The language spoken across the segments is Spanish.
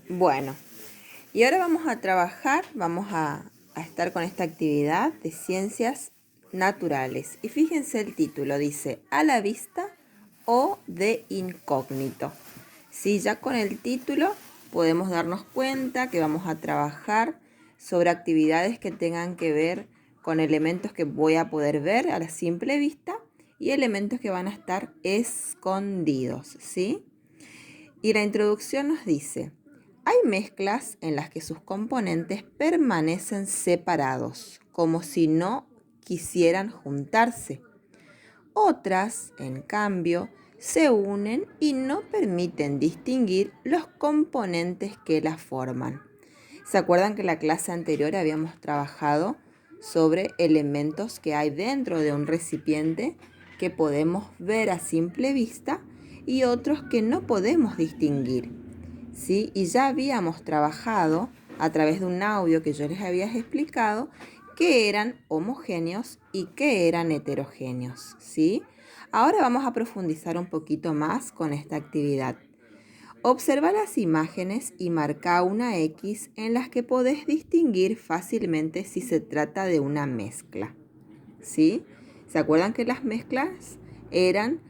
Bueno, y ahora vamos a trabajar, vamos a estar con esta actividad de ciencias naturales. Y fíjense el título, dice a la vista o de incógnito. Sí, ya con el título podemos darnos cuenta que vamos a trabajar sobre actividades que tengan que ver con elementos que voy a poder ver a la simple vista y elementos que van a estar escondidos, ¿sí? Y la introducción nos dice, hay mezclas en las que sus componentes permanecen separados, como si no quisieran juntarse. Otras, en cambio, se unen y no permiten distinguir los componentes que las forman. ¿Se acuerdan que en la clase anterior habíamos trabajado sobre elementos que hay dentro de un recipiente que podemos ver a simple vista y otros que no podemos distinguir? ¿Sí? Y ya habíamos trabajado a través de un audio que yo les había explicado qué eran homogéneos y qué eran heterogéneos, ¿sí? Ahora vamos a profundizar un poquito más con esta actividad. Observa las imágenes y marca una X en las que podés distinguir fácilmente si se trata de una mezcla, ¿sí? ¿Se acuerdan que las mezclas eran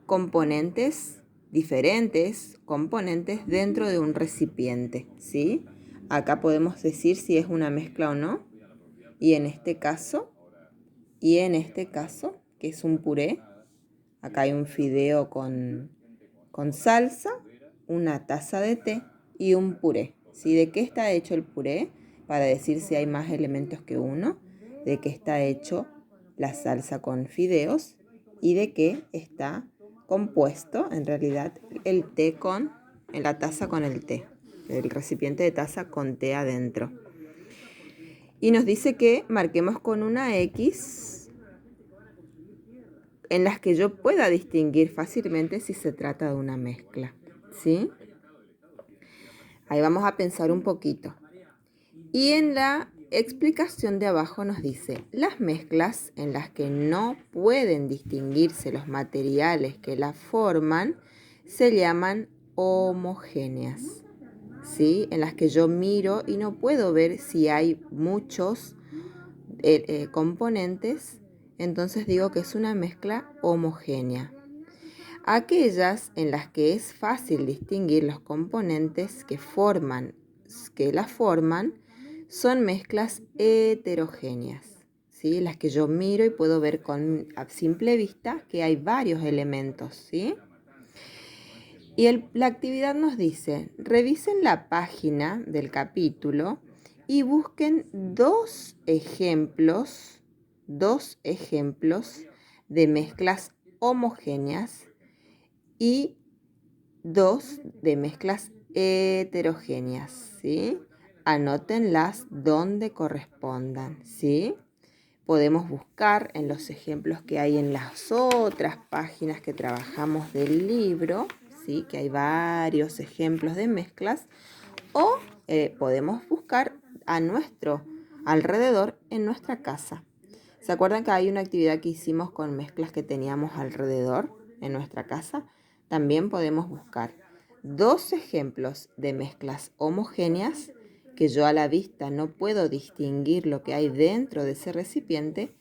componentes diferentes, componentes dentro de un recipiente, ¿sí? Acá podemos decir si es una mezcla o no. Y en este caso, que es un puré, acá hay un fideo con salsa, una taza de té y un puré, ¿sí? ¿De qué está hecho el puré? Para decir si hay más elementos que uno. ¿De qué está hecho la salsa con fideos? ¿Y de qué está compuesto en realidad el té en la taza con el té? El recipiente de taza con té adentro. Y nos dice que marquemos con una X en las que yo pueda distinguir fácilmente si se trata de una mezcla, ¿sí? Ahí vamos a pensar un poquito. Y en la explicación de abajo nos dice, las mezclas en las que no pueden distinguirse los materiales que las forman se llaman homogéneas, ¿sí? En las que yo miro y no puedo ver si hay muchos componentes, entonces digo que es una mezcla homogénea. Aquellas en las que es fácil distinguir los componentes que las forman, son mezclas heterogéneas, ¿sí? Las que yo miro y puedo ver a simple vista que hay varios elementos, ¿sí? Y la actividad nos dice, revisen la página del capítulo y busquen dos ejemplos de mezclas homogéneas y dos de mezclas heterogéneas, ¿sí? Anótenlas donde correspondan, ¿sí? Podemos buscar en los ejemplos que hay en las otras páginas que trabajamos del libro, ¿sí? Que hay varios ejemplos de mezclas, o podemos buscar a nuestro alrededor en nuestra casa. ¿Se acuerdan que hay una actividad que hicimos con mezclas que teníamos alrededor en nuestra casa? También podemos buscar dos ejemplos de mezclas homogéneas que yo a la vista no puedo distinguir lo que hay dentro de ese recipiente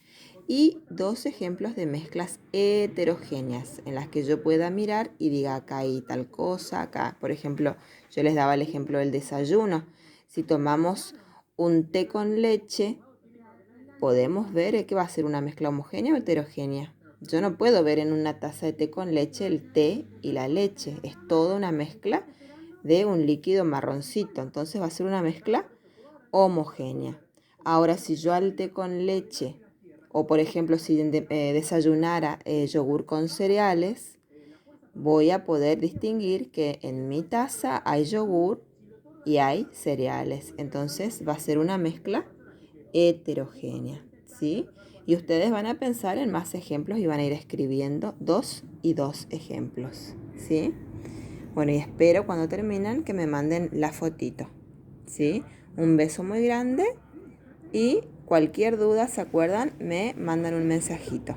y dos ejemplos de mezclas heterogéneas en las que yo pueda mirar y diga acá hay tal cosa, acá. Por ejemplo, yo les daba el ejemplo del desayuno. Si tomamos un té con leche, podemos ver que va a ser una mezcla homogénea o heterogénea. Yo no puedo ver en una taza de té con leche el té y la leche. Es toda una mezcla de un líquido marroncito. Entonces va a ser una mezcla homogénea. Ahora, si yo al té con leche, o por ejemplo, si desayunara yogur con cereales, voy a poder distinguir que en mi taza hay yogur y hay cereales. Entonces va a ser una mezcla heterogénea, ¿sí? Y ustedes van a pensar en más ejemplos y van a ir escribiendo 2 y 2 ejemplos, ¿sí? Bueno, y espero cuando terminan que me manden la fotito, ¿sí? Un beso muy grande y cualquier duda, ¿se acuerdan? Me mandan un mensajito.